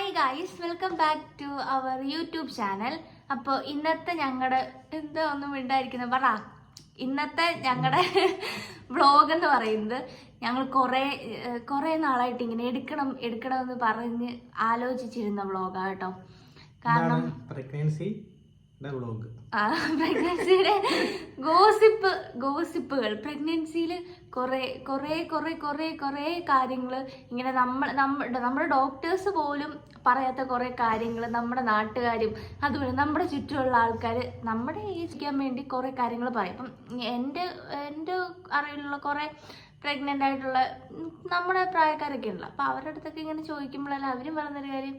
Hi guys, welcome back to our YouTube channel. അപ്പോൾ ഇന്നത്തെ ഞങ്ങളുടെ എന്താ ഒന്നും ഉണ്ടായിരിക്കുന്നത് പറ. ഇന്നത്തെ ഞങ്ങളുടെ വ്ളോഗ് എന്ന് പറയുന്നത് ഞങ്ങൾ കുറേ നാളായിട്ട് ഇങ്ങനെ എടുക്കണമെന്ന് പറഞ്ഞ് ആലോചിച്ചിരുന്ന വ്ളോഗാണ് കേട്ടോ. കാരണം പ്രഗ്നൻസിയുടെ ഗോസിപ്പുകൾ, പ്രഗ്നൻസിയിൽ കുറേ കാര്യങ്ങൾ ഇങ്ങനെ നമ്മുടെ ഡോക്ടേഴ്സ് പോലും പറയാത്ത കുറേ കാര്യങ്ങൾ നമ്മുടെ നാട്ടുകാരും അതുപോലെ നമ്മുടെ ചുറ്റുമുള്ള ആൾക്കാർ നമ്മുടെ ഏജിക്കാൻ വേണ്ടി കുറേ കാര്യങ്ങൾ പറയും. അപ്പം എൻ്റെ അറിവിലുള്ള കുറേ പ്രഗ്നൻ്റ് ആയിട്ടുള്ള നമ്മുടെ പ്രായക്കാരൊക്കെ ഉണ്ടല്ലോ. അപ്പോൾ അവരുടെ അടുത്തൊക്കെ ഇങ്ങനെ ചോദിക്കുമ്പോഴല്ല അവരും പറയുന്നൊരു കാര്യം,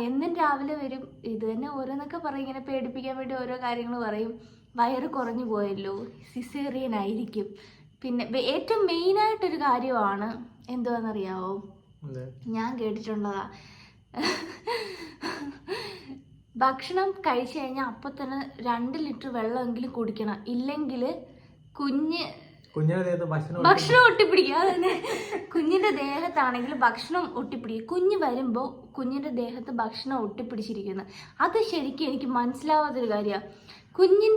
എന്നും രാവിലെ വരും, ഇത് തന്നെ ഓരോന്നൊക്കെ പറയും, ഇങ്ങനെ പേടിപ്പിക്കാൻ വേണ്ടി ഓരോ കാര്യങ്ങൾ പറയും. വയറ് കുറഞ്ഞു പോയല്ലോ, സിസേറിയൻ ആയിരിക്കും. പിന്നെ ഏറ്റവും മെയിനായിട്ടൊരു കാര്യമാണ് എന്തുവാണെന്നറിയാവോ, ഞാൻ കേട്ടിട്ടുള്ളതാ, ഭക്ഷണം കഴിച്ചു കഴിഞ്ഞാൽ അപ്പം തന്നെ 2 ലിറ്റർ വെള്ളമെങ്കിലും കുടിക്കണം, ഇല്ലെങ്കിൽ ഭക്ഷണം ഒട്ടിപ്പിടിക്കുക. അതന്നെ, കുഞ്ഞിന്റെ ദേഹത്താണെങ്കിൽ ഭക്ഷണം ഒട്ടിപ്പിടിക്കുക. കുഞ്ഞ് വരുമ്പോൾ കുഞ്ഞിന്റെ ദേഹത്ത് ഭക്ഷണം ഒട്ടിപ്പിടിച്ചിരിക്കുന്നു. അത് ശരിക്കും എനിക്ക് മനസ്സിലാവാത്തൊരു കാര്യമാണ്. കുഞ്ഞ്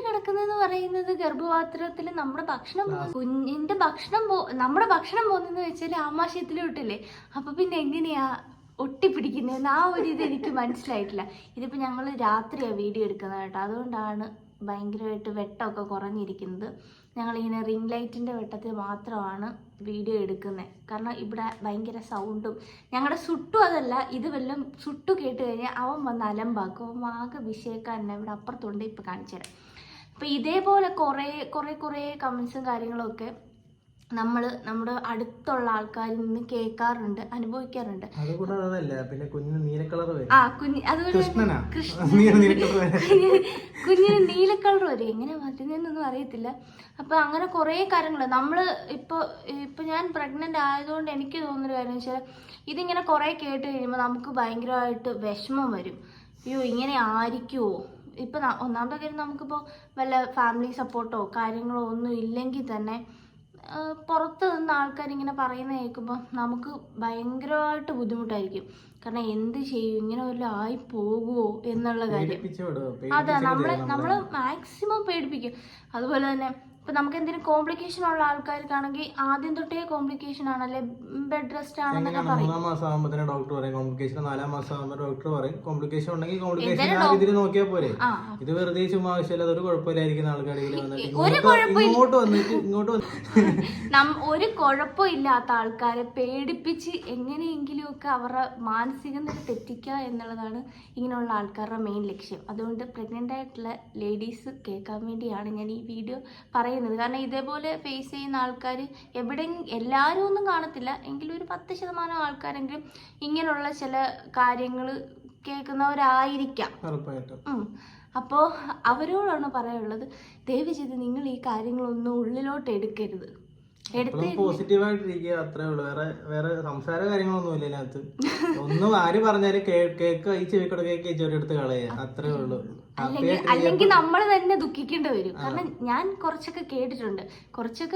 കിടക്കുന്നതെന്ന് പറയുന്നത് ഗർഭപാത്രത്തിൽ നമ്മുടെ ഭക്ഷണം പോകുന്നതെന്ന് വെച്ചാൽ ആമാശയത്തിലോട്ടില്ലേ. അപ്പൊ പിന്നെ എങ്ങനെയാ ഒട്ടിപ്പിടിക്കുന്നതെന്ന് ആ ഒരു ഇത് എനിക്ക് മനസ്സിലായിട്ടില്ല. ഇതിപ്പോൾ ഞങ്ങൾ രാത്രിയാണ് വീഡിയോ എടുക്കുന്നത് കേട്ടോ, അതുകൊണ്ടാണ് ഭയങ്കരമായിട്ട് വെട്ടമൊക്കെ കുറഞ്ഞിരിക്കുന്നത്. ഞങ്ങളിങ്ങനെ റിംഗ് ലൈറ്റിൻ്റെ വെട്ടത്തിൽ മാത്രമാണ് വീഡിയോ എടുക്കുന്നത്. കാരണം ഇവിടെ ഭയങ്കര സൗണ്ടും, ഞങ്ങളുടെ സുട്ടു അതല്ല, ഇത് വല്ലതും സുട്ടു കേട്ട് കഴിഞ്ഞാൽ അവൻ വന്ന് അലമ്പാക്കും. അവൻ ആകെ വിഷയക്കാരനെ ഇവിടെ അപ്പുറത്തുണ്ട്, ഇപ്പോൾ കാണിച്ചു തരാം. അപ്പോൾ ഇതേപോലെ കുറേ കമൻസും കാര്യങ്ങളൊക്കെ നമ്മുടെ അടുത്തുള്ള ആൾക്കാരിൽ നിന്ന് കേൾക്കാറുണ്ട്, അനുഭവിക്കാറുണ്ട്. കുഞ്ഞിന് നീല കളർ വരും, എങ്ങനെ മാറ്റുന്നതെന്നൊന്നും അറിയത്തില്ല. അപ്പൊ അങ്ങനെ കുറേ കാര്യങ്ങൾ ഇപ്പൊ ഞാൻ പ്രഗ്നന്റ് ആയതുകൊണ്ട് എനിക്ക് തോന്നുന്നൊരു കാര്യം വെച്ചാൽ, ഇതിങ്ങനെ കുറെ കേട്ട് കഴിയുമ്പോൾ നമുക്ക് ഭയങ്കരമായിട്ട് വിഷമം വരും. അയ്യോ ഇങ്ങനെ ആയിരിക്കുമോ. ഇപ്പൊ ഒന്നാമത്തെ കാര്യം, നമുക്കിപ്പോൾ വല്ല ഫാമിലി സപ്പോർട്ടോ കാര്യങ്ങളോ ഒന്നും ഇല്ലെങ്കിൽ തന്നെ പുറത്ത് നിന്ന് ആൾക്കാരിങ്ങനെ പറയുന്നത് കേൾക്കുമ്പോൾ നമുക്ക് ഭയങ്കരമായിട്ട് ബുദ്ധിമുട്ടായിരിക്കും. കാരണം എന്ത് ചെയ്യും, ഇങ്ങനെ വല്ലതും ആയി പോകുമോ എന്നുള്ള കാര്യം. അതെ, നമ്മള് മാക്സിമം പേടിപ്പിക്കും. അതുപോലെ തന്നെ ഇപ്പം നമുക്ക് എന്തെങ്കിലും കോംപ്ലിക്കേഷൻ ഉള്ള ആൾക്കാർക്കാണെങ്കിൽ ആദ്യം തൊട്ടേ കോംപ്ലിക്കേഷൻ ആണല്ലേ, ബെഡ് റെസ്റ്റ് ആണെന്നൊക്കെ പറയും. 3 മാസം ആകുമ്പോൾ ഡോക്ടർ പറയും കോംപ്ലിക്കേഷൻ, 4 മാസം ആകുമ്പോൾ ഡോക്ടർ പറയും കോംപ്ലിക്കേഷൻ ഉണ്ടെങ്കിൽ കോംപ്ലിക്കേഷൻ നോക്കിയാൽ പോരെ. ഇത് വെറുതെ ചുമ്മാ ആവശ്യമില്ല, അതൊരു കുഴപ്പമില്ലായിരിക്കുന്ന ആൾക്കാരെങ്കിലും ഒരു കുഴപ്പമില്ലാത്ത ആൾക്കാരെ പേടിപ്പിച്ച് എങ്ങനെയെങ്കിലുമൊക്കെ അവരുടെ മാനസിക നില തെറ്റിക്കുക എന്നുള്ളതാണ് ഇങ്ങനെയുള്ള ആൾക്കാരുടെ മെയിൻ ലക്ഷ്യം. അതുകൊണ്ട് പ്രഗ്നൻ്റ് ആയിട്ടുള്ള ലേഡീസ് കേൾക്കാൻ വേണ്ടിയാണ് ഞാൻ ഈ വീഡിയോ പറയുന്നത്. കാരണം ഇതേപോലെ ഫേസ് ചെയ്യുന്ന ആൾക്കാർ എല്ലാവരും ഒന്നും കാണത്തില്ല, എങ്കിലും ഒരു 10% ആൾക്കാരെങ്കിലും ഇങ്ങനെയുള്ള ചില കാര്യങ്ങൾ കേൾക്കുന്നവരായിരിക്കാം. അപ്പോൾ അവരോടാണ് പറയാനുള്ളത്, ദയവ് ചെയ്ത് നിങ്ങൾ ഈ കാര്യങ്ങളൊന്നും ഉള്ളിലോട്ട് എടുക്കരുത്. പോസിറ്റീവായിട്ടിരിക്കുക, അത്രേ ഉള്ളൂ. വേറെ സംസാര കാര്യങ്ങളൊന്നും ഇല്ല ഇതിനകത്ത്. ഒന്നും ആര് പറഞ്ഞാലും കേക്ക് ഈ ചെവിക്കൂടെ കേക്ക് ചെവിയെടുത്ത് കളയുക, അത്രേ ഉള്ളൂ. അല്ലെങ്കിൽ നമ്മൾ തന്നെ ദുഃഖിക്കേണ്ടി വരും. കാരണം ഞാൻ കുറച്ചൊക്കെ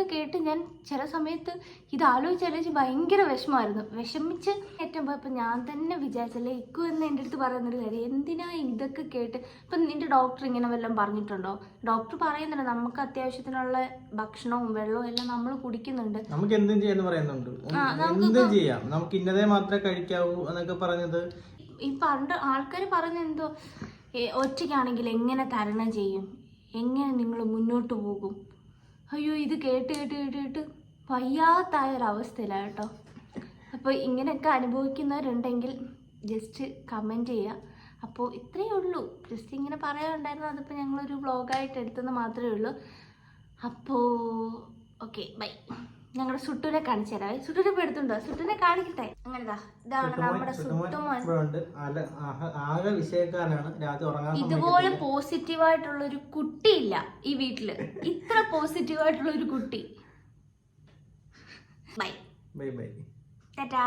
കേട്ട് ഞാൻ ചില സമയത്ത് ഇത് ആലോചിച്ച് ഭയങ്കര വിഷമമായിരുന്നു. വിഷമിച്ച് ഏറ്റവും ഇപ്പൊ ഞാൻ തന്നെ വിചാരിച്ചല്ലേ ഇക്കു എന്ന് എൻ്റെ അടുത്ത് പറയുന്നൊരു കാര്യം, എന്തിനാ ഇതൊക്കെ കേട്ട്. ഇപ്പൊ നിന്റെ ഡോക്ടർ ഇങ്ങനെ വല്ലതും പറഞ്ഞിട്ടുണ്ടോ? ഡോക്ടർ പറയുന്നുണ്ട് നമുക്ക് അത്യാവശ്യത്തിനുള്ള ഭക്ഷണവും വെള്ളവും എല്ലാം നമ്മൾ കുടിക്കുന്നുണ്ട്, നമുക്ക് എന്തും ചെയ്യാന്ന് പറയുന്നുണ്ട്. എന്തും ചെയ്യാം, നമുക്ക് ഇന്നതേ മാത്രമേ കഴിക്കാവൂ എന്നൊക്കെ പറഞ്ഞത്. ഈ പണ്ട് ആൾക്കാർ പറഞ്ഞ എന്തോ, ഒറ്റയ്ക്കാണെങ്കിൽ എങ്ങനെ തരണം ചെയ്യും, എങ്ങനെ നിങ്ങൾ മുന്നോട്ട് പോകും. അയ്യോ ഇത് കേട്ട് വയ്യാത്തായൊരവസ്ഥയിലാണ് കേട്ടോ. അപ്പോൾ ഇങ്ങനെയൊക്കെ അനുഭവിക്കുന്നവരുണ്ടെങ്കിൽ ജസ്റ്റ് കമൻറ്റ് ചെയ്യുക. അപ്പോൾ ഇത്രയേ ഉള്ളൂ, ജസ്റ്റ് ഇങ്ങനെ പറയാനുണ്ടായിരുന്നു. അതിപ്പോൾ ഞങ്ങളൊരു വ്ളോഗായിട്ട് എടുത്തെന്ന് മാത്രമേ ഉള്ളൂ. അപ്പോൾ ഓക്കെ ബൈ. ഞങ്ങളുടെ സുട്ടുനെ കാണിച്ചു തരാം. സുട്ടുനെ ഇപ്പോൾ എടുത്തുണ്ടോ? സുട്ടുനെ കാണിക്കട്ടെ. അങ്ങനെതാ, ഇതാണ് നമ്മുടെ സുട്ടുമോൻ. ഇതുപോലെ പോസിറ്റീവായിട്ടുള്ള ഒരു കുട്ടിയില്ല ഈ വീട്ടില്, ഇത്ര പോസിറ്റീവായിട്ടുള്ള ഒരു കുട്ടി. Bye bye bye, Tata.